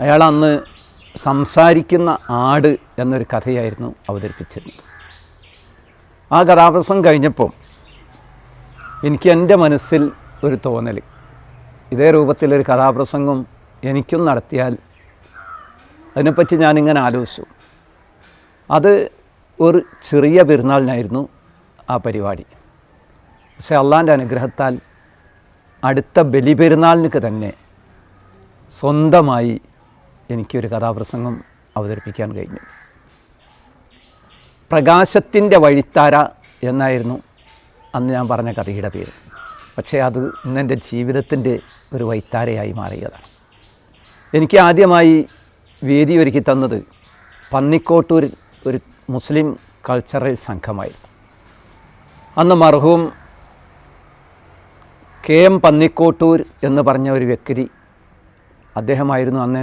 അയാൾ അന്ന് സംസാരിക്കുന്ന ആട് എന്നൊരു കഥയായിരുന്നു അവതരിപ്പിച്ചിരുന്നത്. ആ കഥാപ്രസംഗം കഴിഞ്ഞപ്പോൾ എനിക്ക് എൻ്റെ മനസ്സിൽ ഒരു തോന്നൽ, ഇതേ രൂപത്തിലൊരു കഥാപ്രസംഗം എനിക്കും നടത്തിയാൽ അതിനെപ്പറ്റി ഞാനിങ്ങനെ ആലോചിച്ചു. അത് ഒരു ചെറിയ പെരുന്നാളിനായിരുന്നു ആ പരിപാടി. പക്ഷേ അള്ളാൻ്റെ അനുഗ്രഹത്താൽ അടുത്ത ബലിപെരുന്നാളിനൊക്കെ തന്നെ സ്വന്തമായി എനിക്കൊരു കഥാപ്രസംഗം അവതരിപ്പിക്കാൻ കഴിഞ്ഞു. പ്രകാശത്തിൻ്റെ വഴിത്താര എന്നായിരുന്നു അന്ന് ഞാൻ പറഞ്ഞ കഥയുടെ പേര്. പക്ഷേ അത് ഇന്നെൻ്റെ ജീവിതത്തിൻ്റെ ഒരു വഴിത്താരയായി മാറിയതാണ്. എനിക്ക് ആദ്യമായി വേദി ഒരുക്കി തന്നത് പന്നിക്കോട്ടൂർ ഒരു മുസ്ലിം കൾച്ചറൽ സംഘമായിരുന്നു. അന്ന് മർഹൂം KM പന്നിക്കോട്ടൂർ എന്ന് പറഞ്ഞ ഒരു വ്യക്തി, അദ്ദേഹമായിരുന്നു അന്ന്